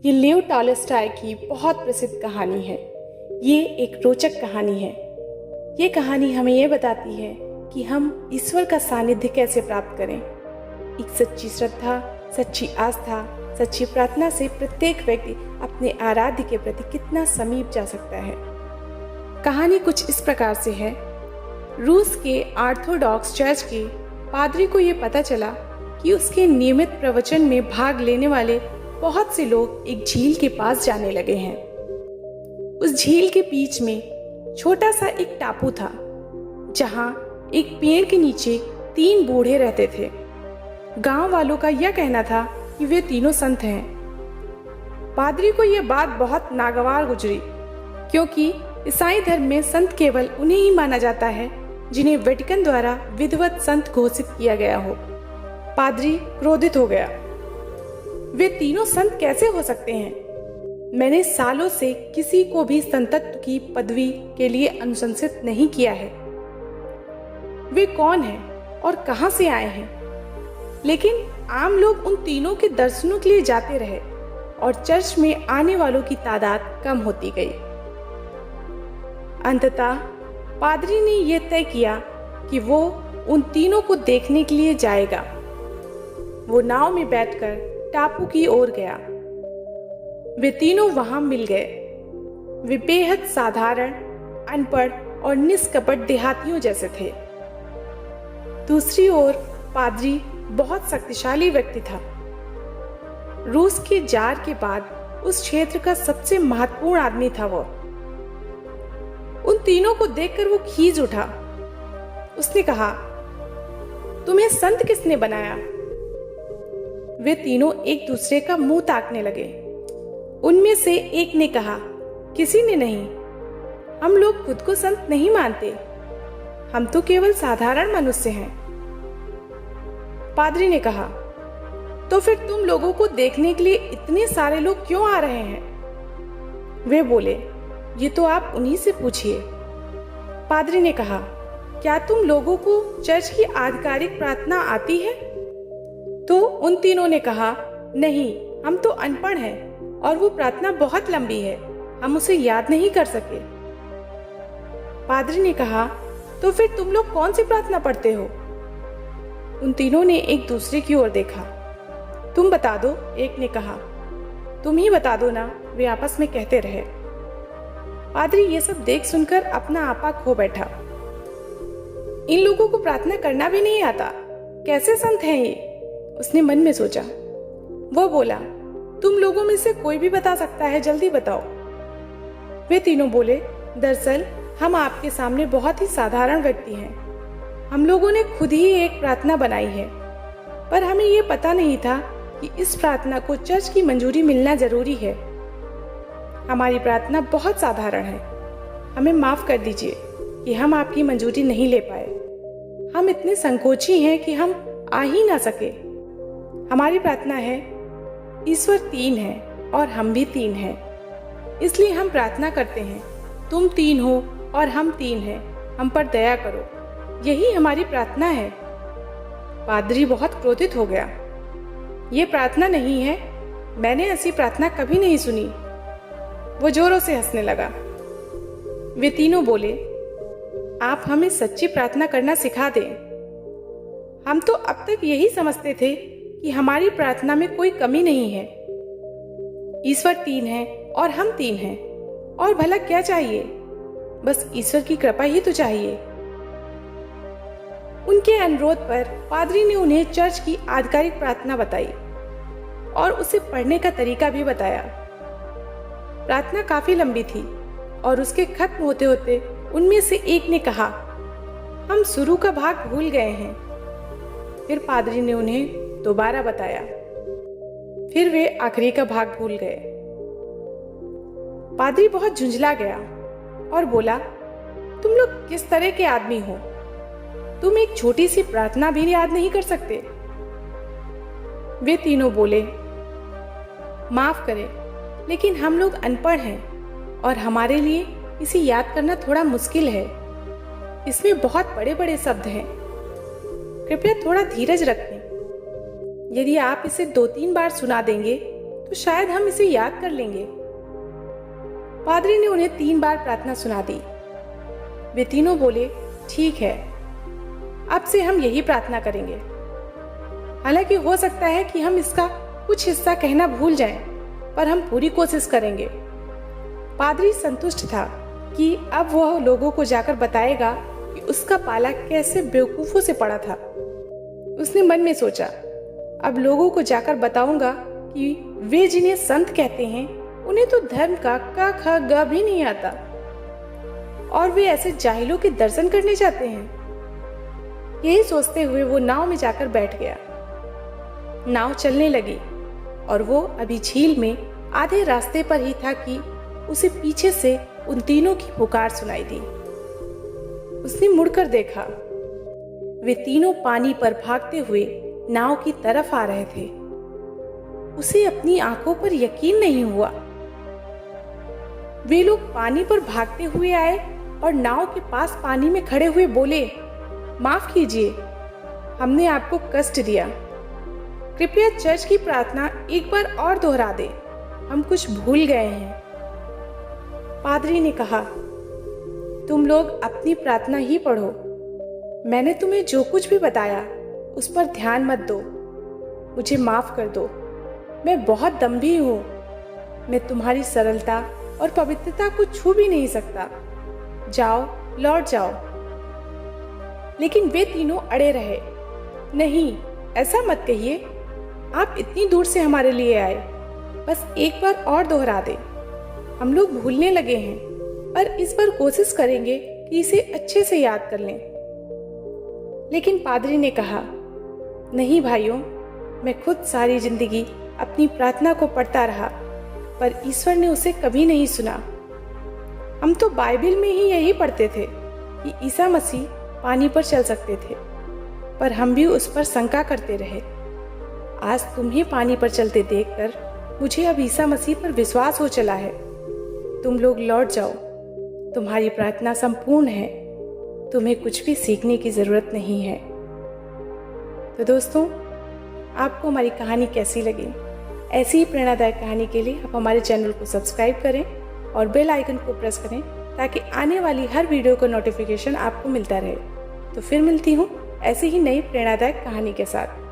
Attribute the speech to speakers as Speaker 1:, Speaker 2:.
Speaker 1: ये लियो टॉलस्टॉय की बहुत प्रसिद्ध कहानी है। ये एक रोचक कहानी है। ये कहानी हमें ये बताती है कि हम ईश्वर का सानिध्य कैसे प्राप्त करें। एक सच्ची श्रद्धा, सच्ची आस्था, सच्ची प्रार्थना से प्रत्येक व्यक्ति अपने आराध्य के प्रति कितना समीप जा सकता है। कहानी कुछ इस प्रकार से है। रूस के ऑर्थोडॉक्स चर्च के पादरी को ये पता चला कि उसके नियमित प्रवचन में भाग लेने वाले बहुत से लोग एक झील के पास जाने लगे हैं। उस झील के बीच में छोटा सा एक टापू था, जहां एक पेड़ के नीचे 3 बूढ़े रहते थे। गांव वालों का यह कहना था कि वे तीनों संत हैं। पादरी को यह बात बहुत नागवार गुजरी, क्योंकि ईसाई धर्म में संत केवल उन्हें ही माना जाता है जिन्हें वेटिकन द्वारा विधिवत संत घोषित किया गया हो। पादरी क्रोधित हो गया। वे तीनों संत कैसे हो सकते हैं? मैंने सालों से किसी को भी संतत्व की पदवी के लिए अनुशंसित नहीं किया है। वे कौन हैं और कहां से आए हैं? लेकिन आम लोग उन तीनों के दर्शनों के लिए जाते रहे और चर्च में आने वालों की तादाद कम होती गई। अंततः पादरी ने यह तय किया कि वो उन तीनों को देखने के लिए जाएगा। वो नाव में बैठकर टापू की ओर गया। वे तीनों वहां मिल गए। वे बेहद साधारण, अनपढ़ और निष्कपट देहातियों जैसे थे। दूसरी ओर पादरी बहुत शक्तिशाली व्यक्ति था। रूस के जार के बाद उस क्षेत्र का सबसे महत्वपूर्ण आदमी था वो। उन तीनों को देखकर वो खींच उठा। उसने कहा, तुम्हें संत किसने बनाया? वे तीनों एक दूसरे का मुंह ताकने लगे। उनमें से एक ने कहा, किसी ने नहीं। हम लोग खुद को संत नहीं मानते। हम तो केवल साधारण मनुष्य हैं। पादरी ने कहा, तो फिर तुम लोगों को देखने के लिए इतने सारे लोग क्यों आ रहे हैं? वे बोले, ये तो आप उन्हीं से पूछिए। पादरी ने कहा, क्या तुम लोगों को चर्च की आधिकारिक प्रार्थना आती है? तो उन तीनों ने कहा, नहीं, हम तो अनपढ़ हैं और वो प्रार्थना बहुत लंबी है, हम उसे याद नहीं कर सके। पादरी ने कहा, तो फिर तुम लोग कौन सी प्रार्थना पढ़ते हो? उन तीनों ने एक दूसरे की ओर देखा। तुम बता दो, एक ने कहा। तुम ही बता दो ना, वे आपस में कहते रहे। पादरी ये सब देख सुनकर अपना आपा खो बैठा। इन लोगों को प्रार्थना करना भी नहीं आता, कैसे संत हैं ये? उसने मन में सोचा। वो बोला, तुम लोगों में से कोई भी बता सकता है, जल्दी बताओ। वे तीनों बोले, दरअसल हम आपके सामने बहुत ही साधारण व्यक्ति हैं। हम लोगों ने खुद ही एक प्रार्थना बनाई है, पर हमें ये पता नहीं था कि इस प्रार्थना को चर्च की मंजूरी मिलना जरूरी है। हमारी प्रार्थना बहुत साधारण है। हमें माफ कर दीजिए कि हम आपकी मंजूरी नहीं ले पाए। हम इतने संकोची हैं कि हम आ ही ना सके। हमारी प्रार्थना है, ईश्वर 3 है और हम भी 3 हैं। इसलिए हम प्रार्थना करते हैं, तुम 3 हो और हम 3 हैं, हम पर दया करो। यही हमारी प्रार्थना है। पादरी बहुत क्रोधित हो गया। ये प्रार्थना नहीं है, मैंने ऐसी प्रार्थना कभी नहीं सुनी। वो जोरों से हंसने लगा। वे तीनों बोले, आप हमें सच्ची प्रार्थना करना सिखा दें। हम तो अब तक यही समझते थे कि हमारी प्रार्थना में कोई कमी नहीं है। ईश्वर 3 है और हम 3 हैं, और भला क्या चाहिए? बस ईश्वर की कृपा ही तो चाहिए। उनके अनुरोध पर पादरी ने उन्हें चर्च की आधिकारिक प्रार्थना बताई और उसे पढ़ने का तरीका भी बताया। प्रार्थना काफी लंबी थी और उसके खत्म होते होते उनमें से एक ने कहा, हम शुरू का भाग भूल गए हैं। फिर पादरी ने उन्हें दोबारा बताया। फिर वे आखिरी का भाग भूल गए। पादरी बहुत झुंझला गया और बोला, तुम लोग किस तरह के आदमी हो? तुम एक छोटी सी प्रार्थना भी याद नहीं कर सकते? वे तीनों बोले, माफ करें, लेकिन हम लोग अनपढ़ हैं और हमारे लिए इसे याद करना थोड़ा मुश्किल है। इसमें बहुत बड़े बड़े शब्द हैं। कृपया थोड़ा धीरज रखें। यदि आप इसे 2-3 बार सुना देंगे तो शायद हम इसे याद कर लेंगे। पादरी ने उन्हें 3 बार प्रार्थना सुना दी। वे तीनों बोले, ठीक है, अब से हम यही प्रार्थना करेंगे। हालांकि हो सकता है कि हम इसका कुछ हिस्सा कहना भूल जाएं, पर हम पूरी कोशिश करेंगे। पादरी संतुष्ट था कि अब वह लोगों को जाकर बताएगा कि उसका पाला कैसे बेवकूफों से पड़ा था। उसने मन में सोचा, अब लोगों को जाकर बताऊंगा कि वे जिन्हें संत कहते हैं उन्हें तो धर्म का क ख ग भी नहीं आता और वे ऐसे जाहिलों के दर्शन करने जाते हैं। यही सोचते हुए वो नाव में जाकर बैठ गया। नाव चलने लगी और वो अभी झील में आधे रास्ते पर ही था कि उसे पीछे से उन तीनों की पुकार सुनाई दी। उसने मुड़कर देखा। वे तीनों पानी पर भागते हुए नाव की तरफ आ रहे थे। उसे अपनी आंखों पर यकीन नहीं हुआ। वे लोग पानी पर भागते हुए आए और नाव के पास पानी में खड़े हुए बोले, माफ कीजिए, हमने आपको कष्ट दिया। कृपया चर्च की प्रार्थना एक बार और दोहरा दे, हम कुछ भूल गए हैं। पादरी ने कहा, तुम लोग अपनी प्रार्थना ही पढ़ो। मैंने तुम्हें जो कुछ भी बताया उस पर ध्यान मत दो। मुझे माफ कर दो, मैं बहुत दम्भी हूँ। मैं तुम्हारी सरलता और पवित्रता को छू भी नहीं सकता। जाओ, लौट जाओ। लेकिन वे तीनों अड़े रहे। नहीं, ऐसा मत कहिए, आप इतनी दूर से हमारे लिए आए, बस एक बार और दोहरा दे। हम लोग भूलने लगे हैं, पर इस बार कोशिश करेंगे कि इसे अच्छे से याद कर लें। लेकिन पादरी ने कहा, नहीं भाइयों, मैं खुद सारी जिंदगी अपनी प्रार्थना को पढ़ता रहा, पर ईश्वर ने उसे कभी नहीं सुना। हम तो बाइबल में ही यही पढ़ते थे कि ईसा मसीह पानी पर चल सकते थे, पर हम भी उस पर शंका करते रहे। आज तुम्हें पानी पर चलते देखकर मुझे अब ईसा मसीह पर विश्वास हो चला है। तुम लोग लौट जाओ, तुम्हारी प्रार्थना संपूर्ण है, तुम्हें कुछ भी सीखने की जरूरत नहीं है। तो दोस्तों, आपको हमारी कहानी कैसी लगी? ऐसी ही प्रेरणादायक कहानी के लिए आप हमारे चैनल को सब्सक्राइब करें और बेल आइकन को प्रेस करें ताकि आने वाली हर वीडियो का नोटिफिकेशन आपको मिलता रहे। तो फिर मिलती हूँ ऐसी ही नई प्रेरणादायक कहानी के साथ।